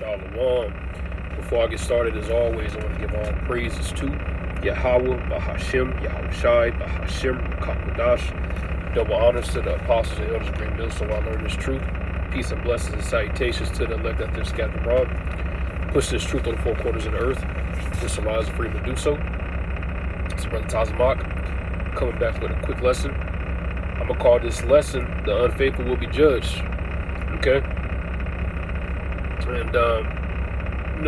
Shalom. Before I get started, as always, I want to give all praises to Yahweh, Bahashem, Yahweh Shai, Bahashem, Kakwadash. Double honors to the apostles and elders of Green Mill, so I learn this truth. Peace and blessings and salutations to the elect that they're scattered abroad. Push this truth on the four corners of the earth. This allows the freedom to do so. It's Brother Tazamak coming back with a quick lesson. I'm going to call this lesson, The Unfaithful Will Be Judged. Okay? And,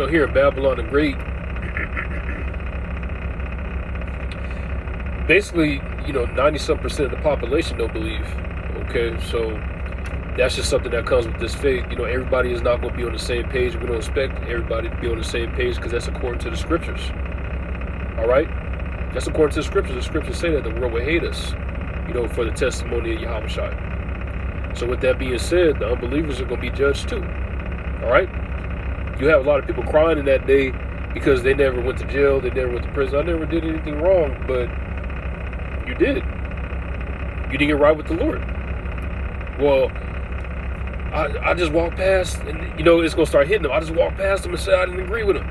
here in Babylon the Great, basically, 90-some% of the population don't believe. Okay? So, that's just something that comes with this faith. Everybody is not going to be on the same page. We don't expect everybody to be on the same page because that's according to the scriptures. All right? That's according to the scriptures. The scriptures say that the world will hate us, for the testimony of Yahweh Shai. So with that being said, the unbelievers are going to be judged too. All right? You have a lot of people crying in that day because they never went to jail. They never went to prison. I never did anything wrong, but you did. You didn't get right with the Lord. Well, I just walked past, and it's gonna start hitting them. I just walked past them and said I didn't agree with them.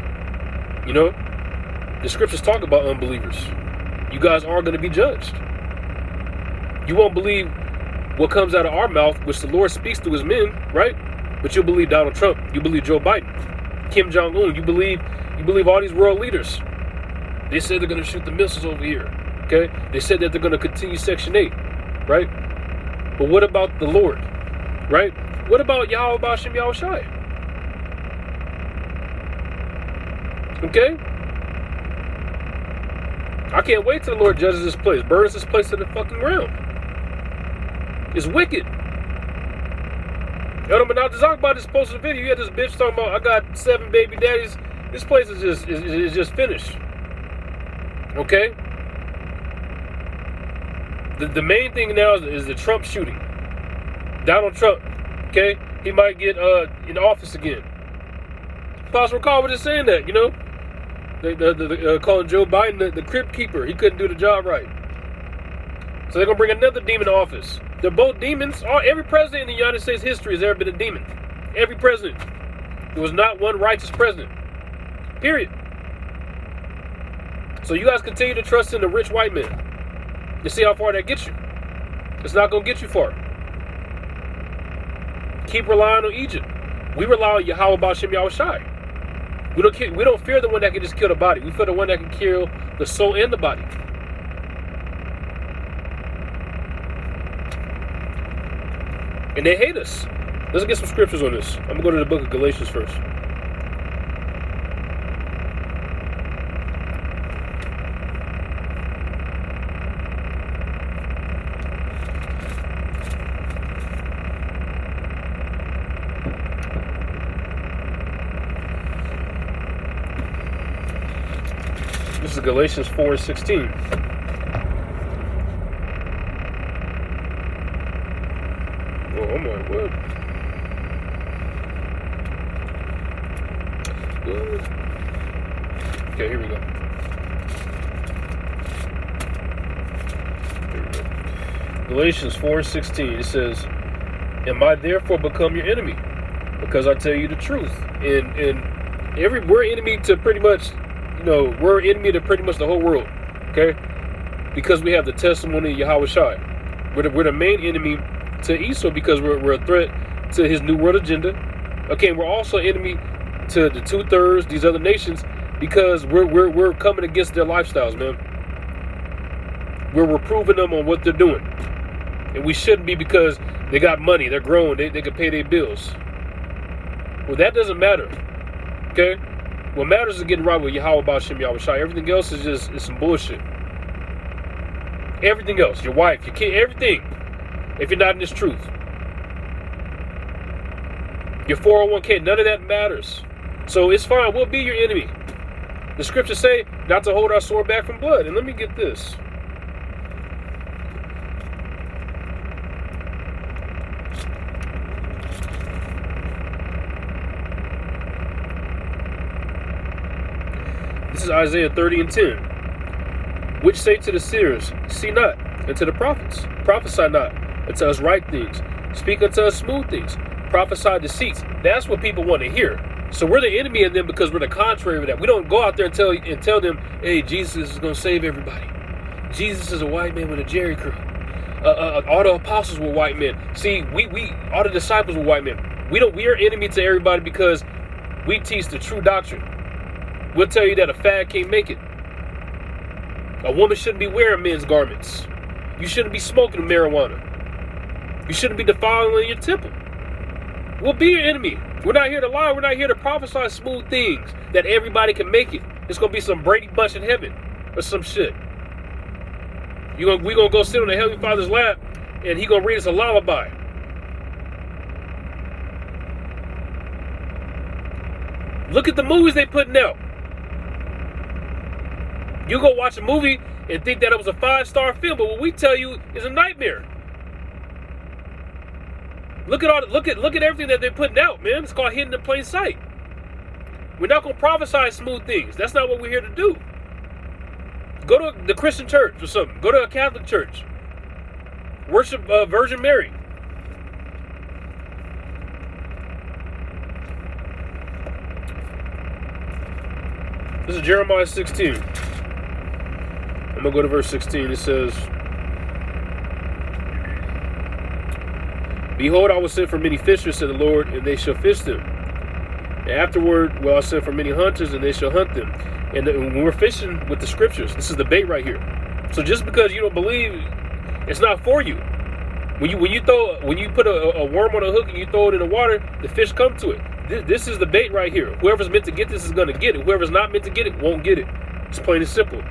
The scriptures talk about unbelievers. You guys are gonna be judged. You won't believe what comes out of our mouth, which the Lord speaks to his men, right? But you believe Donald Trump. You believe Joe Biden, Kim Jong-un. You believe all these world leaders. They said they're gonna shoot the missiles over here. Okay? They said that they're gonna continue Section 8, right? But what about the Lord, right? What about Yahweh Bashem Yahweh Shai? Okay? I can't wait till the Lord judges this place, burns this place to the fucking ground. It's wicked. Elder Manatazak about this posted a video. You had this bitch talking about, I got 7 baby daddies. This place is just finished. Okay? The main thing now is the Trump shooting. Donald Trump. Okay? He might get in office again. Pastor McCall was just saying that, They calling Joe Biden the crypt keeper. He couldn't do the job right. So they're going to bring another demon to office. They're both demons. Every president in the United States history has ever been a demon. Every president. There was not one righteous president. Period. So you guys continue to trust in the rich white man. You see how far that gets you. It's not going to get you far. Keep relying on Egypt. We rely on Yahweh Bashem Yahweh Shai. We don't fear the one that can just kill the body. We fear the one that can kill the soul and the body. And they hate us. Let's get some scriptures on this. I'm going to go to the book of Galatians first. This is Galatians 4:16. Oh my word. Okay, here we go. Galatians 4:16. It says, "Am I therefore become your enemy? Because I tell you the truth." And we're enemy to pretty much, we're enemy to pretty much the whole world. Okay? Because we have the testimony of Yahweh Shai. We're the main enemy to Esau because we're a threat to his New World agenda. Okay, we're also enemy to the 2/3, these other nations, because we're coming against their lifestyles, man. We're reproving them on what they're doing. And we shouldn't be because they got money, they're grown, they can pay their bills. Well, that doesn't matter. Okay? What matters is getting right with Yahweh Bashem Yahweh Shai. Everything else is some bullshit. Everything else, your wife, your kid, everything. If you're not in this truth. Your 401k, none of that matters. So it's fine. We'll be your enemy. The scriptures say not to hold our sword back from blood. And let me get this. This is Isaiah 30:10. Which say to the seers, see not, and to the prophets, prophesy not, and to us right things. Speak unto us smooth things. Prophesy deceits. That's what people want to hear. So we're the enemy of them because we're the contrary of that. We don't go out there and tell them, hey, Jesus is going to save everybody. Jesus is a white man with a Jerry curl. All the apostles were white men. See, we all the disciples were white men. We are enemy to everybody because we teach the true doctrine. We'll tell you that a fad can't make it. A woman shouldn't be wearing men's garments. You shouldn't be smoking marijuana. You shouldn't be defiling your temple. We'll be your enemy. We're not here to lie. We're not here to prophesy smooth things that everybody can make it. It's going to be some Brady Bunch in heaven or some shit. We're going to go sit on the Heavenly Father's lap and He going to read us a lullaby. Look at the movies they putting out. You go watch a movie and think that it was a 5-star film, but what we tell you is a nightmare. Look at everything that they're putting out, man. It's called hidden in plain sight. We're not going to prophesy smooth things. That's not what we're here to do. Go to the Christian church or something. Go to a Catholic church. Worship Virgin Mary. This is Jeremiah 16. I'm going to go to verse 16. It says, behold, I will send for many fishers, said the Lord, and they shall fish them. And afterward will I send for many hunters, and they shall hunt them. And when we're fishing with the scriptures, this is the bait right here. So just because you don't believe, it's not for you. When you put a worm on a hook and you throw it in the water, the fish come to it. This is the bait right here. Whoever's meant to get this is going to get it. Whoever's not meant to get it won't get it. It's plain and simple.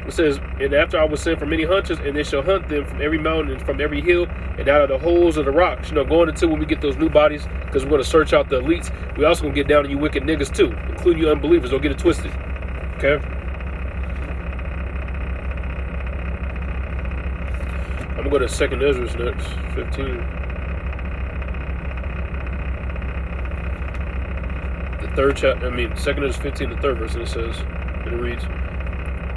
It says, and after I will send for many hunters, and they shall hunt them from every mountain and from every hill and out of the holes of the rocks. Going into when we get those new bodies, because we're going to search out the elites. We also going to get down on you wicked niggas too, including you unbelievers. Don't get it twisted. Okay? I'm going to go to 2nd Ezra next, 15. The 3rd chapter, 2nd Ezra 15, the 3rd verse, and it reads,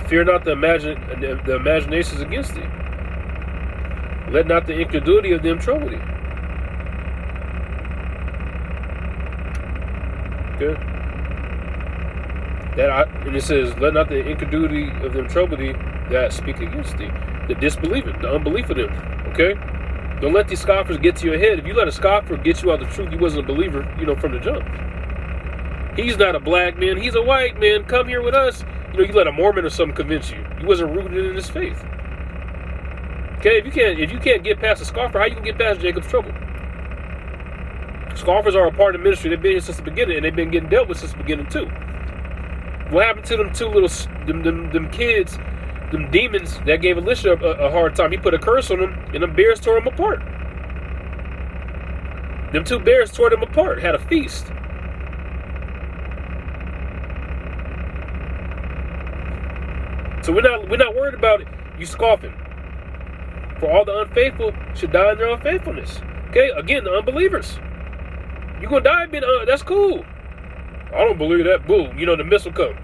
fear not the imaginations against thee. Let not the incredulity of them trouble thee. Okay? And it says, let not the incredulity of them trouble thee that speak against thee. The disbelieving, the unbelief of them. Okay? Don't let these scoffers get to your head. If you let a scoffer get you out of the truth, you wasn't a believer, from the jump. He's not a black man. He's a white man. Come here with us. You let a Mormon or something convince you. You wasn't rooted in his faith. Okay, if you can't get past a scoffer, how you can get past Jacob's trouble? Scoffers are a part of the ministry. They've been here since the beginning, and they've been getting dealt with since the beginning too. What happened to them two little them kids, them demons that gave Elisha a hard time? He put a curse on them, and them bears tore them apart. Them two bears tore them apart. Had a feast. So we're not worried about it. You scoffing. For all the unfaithful should die in their unfaithfulness. Okay, again, the unbelievers. You're gonna die being that's cool. I don't believe that. Boom, the missile come.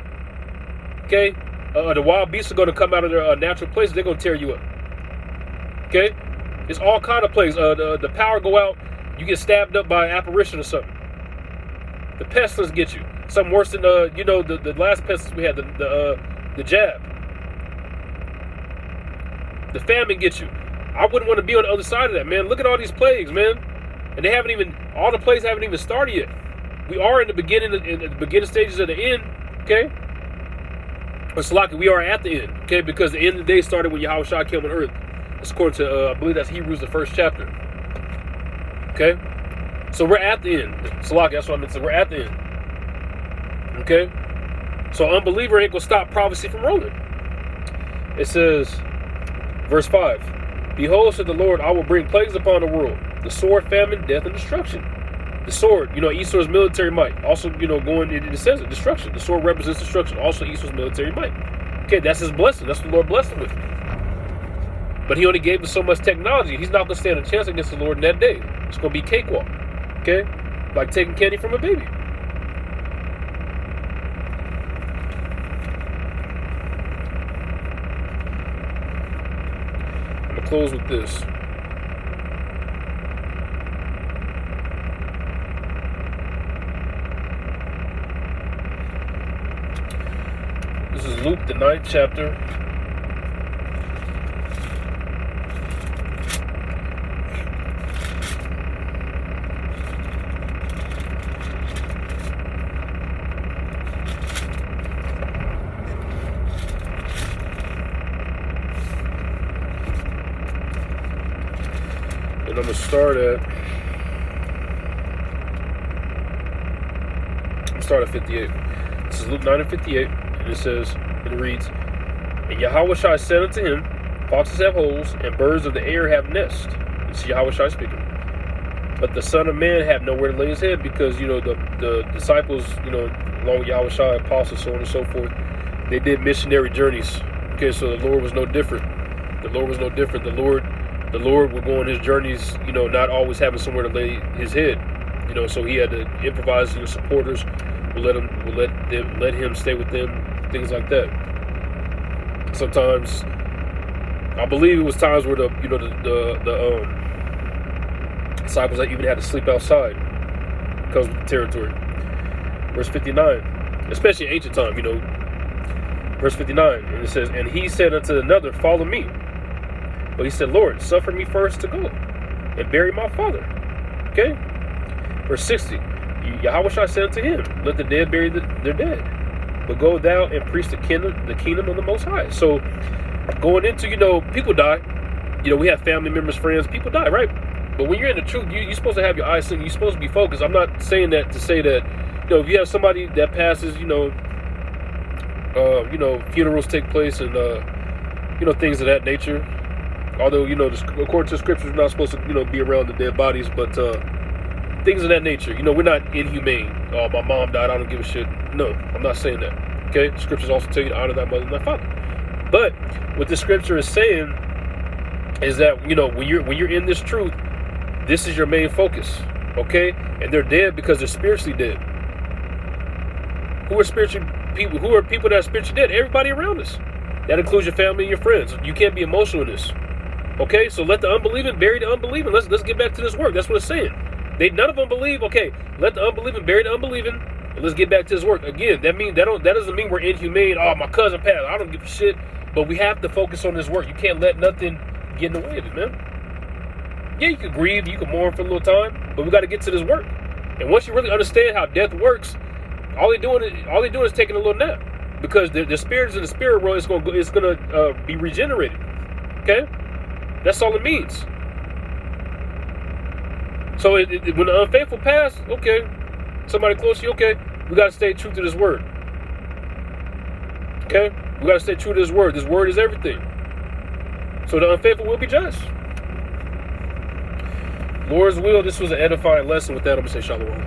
Okay, the wild beasts are gonna come out of their natural places. They're gonna tear you up. Okay, it's all kind of places. The power go out. You get stabbed up by an apparition or something. The pestilence get you. Something worse than the last pestilence we had. The jab. The famine gets you. I wouldn't want to be on the other side of that, man. Look at all these plagues, man. And all the plagues haven't even started yet. We are in the beginning stages of the end, okay? But Salaki, we are at the end, okay? Because the end of the day started when Yahushua came on earth. That's according to, I believe that's Hebrews, the 1st chapter. Okay? So we're at the end. Salaki, that's what I meant to say. We're at the end. Okay? So unbeliever ain't going to stop prophecy from rolling. It says, verse 5, behold, said the Lord, I will bring plagues upon the world, the sword, famine, death, and destruction. The sword, Esau's military might. Also, it says it, destruction. The sword represents destruction. Also, Esau's military might. Okay, that's his blessing. That's what the Lord blessed him with. But he only gave us so much technology. He's not going to stand a chance against the Lord in that day. It's going to be cakewalk. Okay? Like taking candy from a baby. Close with this. is Luke, the 9th chapter. And I'm going to start at 58. This is Luke 9 and 58, and it reads, And Yahushua said unto him, Foxes have holes, and birds of the air have nests. This is Yahushua speaking. But the Son of Man have nowhere to lay his head, because, the disciples, along with Yahushua, apostles, so on and so forth, they did missionary journeys. Okay, so the Lord was no different. The Lord would go on his journeys, not always having somewhere to lay his head. So he had to improvise, supporters will let him stay with them, things like that. Sometimes, I believe it was times where the disciples even had to sleep outside because of the territory. Verse 59, especially ancient time, verse 59, and it says, And he said unto another, Follow me. But he said, Lord, suffer me first to go and bury my father. Okay? Verse 60, Yahushua said unto him, Let the dead bury their dead, but go thou and preach the kingdom of the Most High. So, going into, people die. We have family members, friends, people die, right? But when you're in the truth, you're supposed to have your eyes seen. You're supposed to be focused. I'm not saying that to say that, if you have somebody that passes, funerals take place and, things of that nature. Although, according to scriptures, we're not supposed to, be around the dead bodies, but things of that nature. We're not inhumane. Oh, my mom died, I don't give a shit. No, I'm not saying that. Okay? Scriptures also tell you to honor thy mother and thy father. But what the scripture is saying is that, when you're in this truth, this is your main focus. Okay? And they're dead because they're spiritually dead. Who are spiritual people? Who are people that are spiritually dead? Everybody around us. That includes your family and your friends. You can't be emotional in this. Okay, so let the unbelieving bury the unbelieving. Let's get back to this work. That's what it's saying. None of them believe. Okay, let the unbelieving bury the unbelieving, and let's get back to this work. Again, that doesn't mean we're inhumane. Oh, my cousin passed. I don't give a shit. But we have to focus on this work. You can't let nothing get in the way of it, man. Yeah, you can grieve, you can mourn for a little time, but we got to get to this work. And once you really understand how death works, all they doing is taking a little nap, because the spirits in the spirit world is gonna be regenerated. Okay. That's all it means. So when the unfaithful pass, okay, somebody close to you, okay, we got to stay true to this word. Okay? We got to stay true to this word. This word is everything. So the unfaithful will be judged. Lord's will, this was an edifying lesson. With that, I'm going to say shalom.